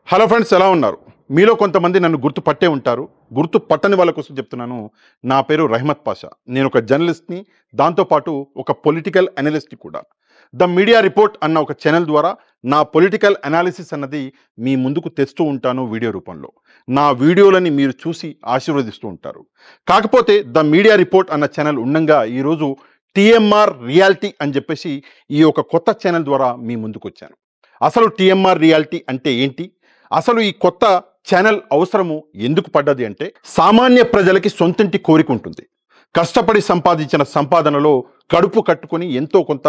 Hello friends, ఎలా ఉన్నారు? మీలో కొంతమంది నన్ను గుర్తుపట్టే ఉంటారు. గుర్తుపట్టని వాళ్ళ కోసం చెప్తున్నాను. నా పేరు రహమత్ పాషా. నేను ఒక జర్నలిస్ట్‌ని. దాంతో పాటు ఒక పొలిటికల్ అనలిస్ట్‌ని కూడా. ద మీడియా రిపోర్ట్ అన్న ఒక ఛానల్ ద్వారా నా పొలిటికల్ అనాలిసిస్ అన్నది మీ ముందుకు తెస్తూ ఉంటాను వీడియో రూపంలో. నా వీడియోలని మీరు చూసి ఆశీర్వదిస్తూ ఉంటారు. కాకపోతే ద మీడియా రిపోర్ట్ అన్న ఛానల్ ఉండంగా ఈరోజు టీఎంఆర్ రియాలిటీ అని చెప్పేసి ఈ ఒక కొత్త ఛానల్ ద్వారా మీ ముందుకొచ్చాను. అసలు టీఎంఆర్ రియాలిటీ అంటే ఏంటి? అసలు ఈ కొత్త ఛానల్ అవసరము ఎందుకు పడ్డది అంటే, సామాన్య ప్రజలకి సొంతింటి కోరిక ఉంటుంది. కష్టపడి సంపాదించిన సంపాదనలో కడుపు కట్టుకొని ఎంతో కొంత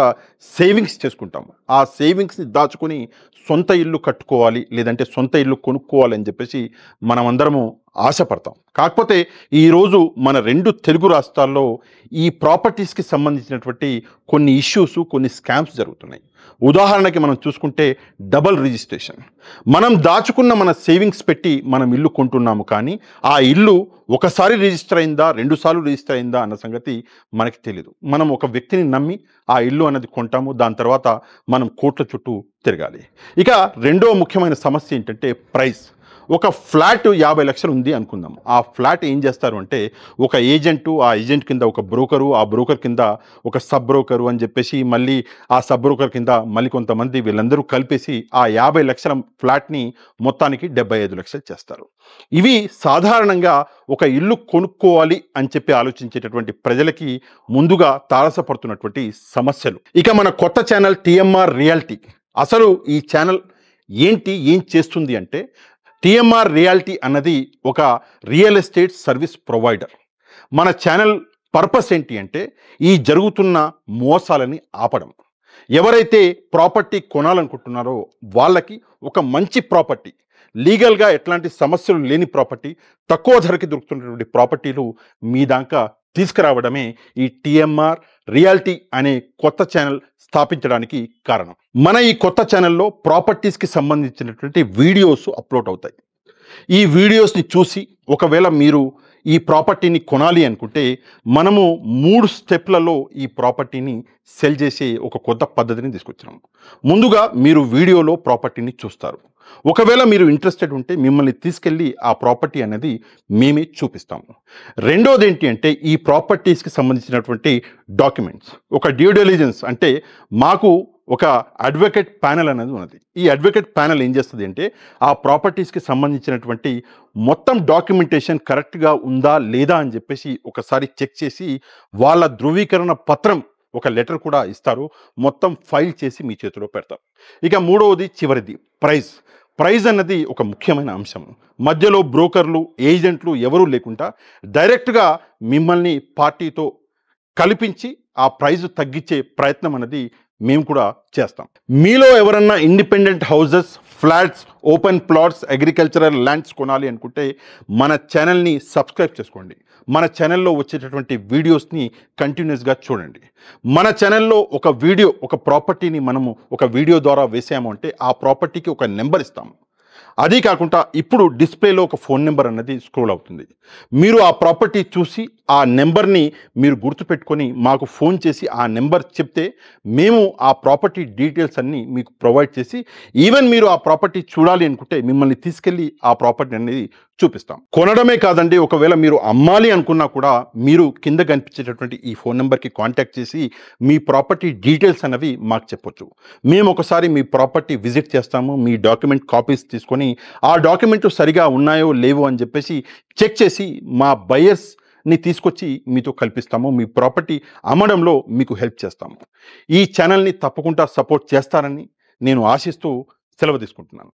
సేవింగ్స్ చేసుకుంటాము. ఆ సేవింగ్స్ని దాచుకొని సొంత ఇల్లు కట్టుకోవాలి, లేదంటే సొంత ఇల్లు కొనుక్కోవాలి అని చెప్పేసి మనమందరము ఆశపడతాం. కాకపోతే ఈరోజు మన 2 తెలుగు రాష్ట్రాల్లో ఈ ప్రాపర్టీస్కి సంబంధించినటువంటి కొన్ని ఇష్యూస్, కొన్ని స్కామ్స్ జరుగుతున్నాయి. ఉదాహరణకి మనం చూసుకుంటే డబల్ రిజిస్ట్రేషన్. మనం దాచుకున్న మన సేవింగ్స్ పెట్టి మనం ఇల్లు కొంటున్నాము, కానీ ఆ ఇల్లు ఒకసారి రిజిస్టర్ అయిందా, 2 సార్లు రిజిస్టర్ అయిందా అన్న సంగతి మనకి తెలియదు. మనం ఒక వ్యక్తిని నమ్మి ఆ ఇల్లు అనేది కొంటాము. దాని తర్వాత మనం కోట్ల చుట్టూ తిరగాలి. ఇక రెండో ముఖ్యమైన సమస్య ఏంటంటే ప్రైస్. ఒక ఫ్లాట్ 50 లక్షలు ఉంది అనుకుందాం. ఆ ఫ్లాట్ ఏం చేస్తారు అంటే, ఒక ఏజెంటు, ఆ ఏజెంట్ కింద ఒక బ్రోకరు, ఆ బ్రోకర్ కింద ఒక సబ్ బ్రోకరు అని చెప్పేసి, మళ్ళీ ఆ సబ్ బ్రోకర్ కింద మళ్ళీ కొంతమంది, వీళ్ళందరూ కలిపేసి ఆ 50 లక్షల ఫ్లాట్ని మొత్తానికి 75 లక్షలు చేస్తారు. ఇవి సాధారణంగా ఒక ఇల్లు కొనుక్కోవాలి అని చెప్పి ఆలోచించేటటువంటి ప్రజలకి ముందుగా తారసపడుతున్నటువంటి సమస్యలు. ఇక మన కొత్త ఛానల్ టీఎంఆర్ రియాలిటీ. అసలు ఈ ఛానల్ ఏంటి, ఏం చేస్తుంది అంటే, టీఎంఆర్ రియాలిటీ అన్నది ఒక రియల్ ఎస్టేట్ సర్వీస్ ప్రొవైడర్. మన ఛానల్ పర్పస్ ఏంటి అంటే, ఈ జరుగుతున్న మోసాలని ఆపడం. ఎవరైతే ప్రాపర్టీ కొనాలనుకుంటున్నారో వాళ్ళకి ఒక మంచి ప్రాపర్టీ, లీగల్గా ఎట్లాంటి సమస్యలు లేని ప్రాపర్టీ, తక్కువ ధరకి దొరుకుతున్నటువంటి ప్రాపర్టీలు మీ దాకా తీసుకురావడమే ఈ టీఎంఆర్ రియాలిటీ అనే కొత్త ఛానల్ స్థాపించడానికి కారణం. మన ఈ కొత్త ఛానల్లో ప్రాపర్టీస్కి సంబంధించినటువంటి వీడియోస్ అప్లోడ్ అవుతాయి. ఈ వీడియోస్ని చూసి ఒకవేళ మీరు ఈ ప్రాపర్టీని కొనాలి అనుకుంటే, మనము 3 స్టెప్లలో ఈ ప్రాపర్టీని సెల్ చేసే ఒక కొత్త పద్ధతిని తీసుకొచ్చినాము. ముందుగా మీరు వీడియోలో ప్రాపర్టీని చూస్తారు. ఒకవేళ మీరు ఇంట్రెస్టెడ్ ఉంటే మిమ్మల్ని తీసుకెళ్ళి ఆ ప్రాపర్టీ అనేది మేమే చూపిస్తాము. రెండోది ఏంటి అంటే, ఈ ప్రాపర్టీస్కి సంబంధించినటువంటి డాక్యుమెంట్స్. ఒక డ్యూ డిలిజెన్స్ అంటే, మాకు ఒక అడ్వకేట్ ప్యానెల్ అనేది ఉన్నది. ఈ అడ్వకేట్ ప్యానెల్ ఏం చేస్తుంది అంటే, ఆ ప్రాపర్టీస్కి సంబంధించినటువంటి మొత్తం డాక్యుమెంటేషన్ కరెక్ట్గా ఉందా లేదా అని చెప్పేసి ఒకసారి చెక్ చేసి వాళ్ళ ధృవీకరణ పత్రం, ఒక లెటర్ కూడా ఇస్తారు. మొత్తం ఫైల్ చేసి మీ చేతిలో పెడతారు. ఇక మూడవది, చివరిది ప్రైస్. ప్రైజ్ అన్నది ఒక ముఖ్యమైన అంశం. మధ్యలో బ్రోకర్లు, ఏజెంట్లు ఎవరూ లేకుండా డైరెక్ట్గా మిమ్మల్ని పార్టీతో కల్పించి ఆ ప్రైజ్ తగ్గించే ప్రయత్నం అనేది మేము కూడా చేస్తాం. మీలో ఎవరన్నా independent houses, flats, open plots, agricultural lands కొనాలి అనుకుంటే మన ఛానల్ని సబ్స్క్రైబ్ చేసుకోండి. మన ఛానల్లో వచ్చేటటువంటి వీడియోస్ని కంటిన్యూస్గా చూడండి. మన ఛానల్లో ఒక వీడియో, ఒక ప్రాపర్టీని మనము ఒక వీడియో ద్వారా వేసాము అంటే ఆ ప్రాపర్టీకి ఒక నెంబర్ ఇస్తాము. అదీ కాకుండా ఇప్పుడు డిస్ప్లేలో ఒక ఫోన్ నెంబర్ అన్నది స్క్రోల్ అవుతుంది. మీరు ఆ ప్రాపర్టీ చూసి ఆ నెంబర్ని మీరు గుర్తుపెట్టుకొని మాకు ఫోన్ చేసి ఆ నెంబర్ చెప్తే మేము ఆ ప్రాపర్టీ డీటెయిల్స్ అన్నీ మీకు ప్రొవైడ్ చేసి, ఈవెన్ మీరు ఆ ప్రాపర్టీ చూడాలి అనుకుంటే మిమ్మల్ని తీసుకెళ్ళి ఆ ప్రాపర్టీ అనేది చూపిస్తాం. కొనడమే కాదండి, ఒకవేళ మీరు అమ్మాలి అనుకున్నా కూడా మీరు కింద కనిపించేటటువంటి ఈ ఫోన్ నెంబర్కి కాంటాక్ట్ చేసి మీ ప్రాపర్టీ డీటెయిల్స్ అన్నవి మాకు చెప్పొచ్చు. మేము ఒకసారి మీ ప్రాపర్టీ విజిట్ చేస్తాము. మీ డాక్యుమెంట్ కాపీస్ తీసుకొని ఆ డాక్యుమెంట్లు సరిగా ఉన్నాయో లేవో అని చెప్పేసి చెక్ చేసి మా బయర్స్ని తీసుకొచ్చి మీతో కల్పిస్తాము. మీ ప్రాపర్టీ అమ్మడంలో మీకు హెల్ప్ చేస్తాము. ఈ ఛానల్ని తప్పకుండా సపోర్ట్ చేస్తారని నేను ఆశిస్తూ సెలవు తీసుకుంటున్నాను.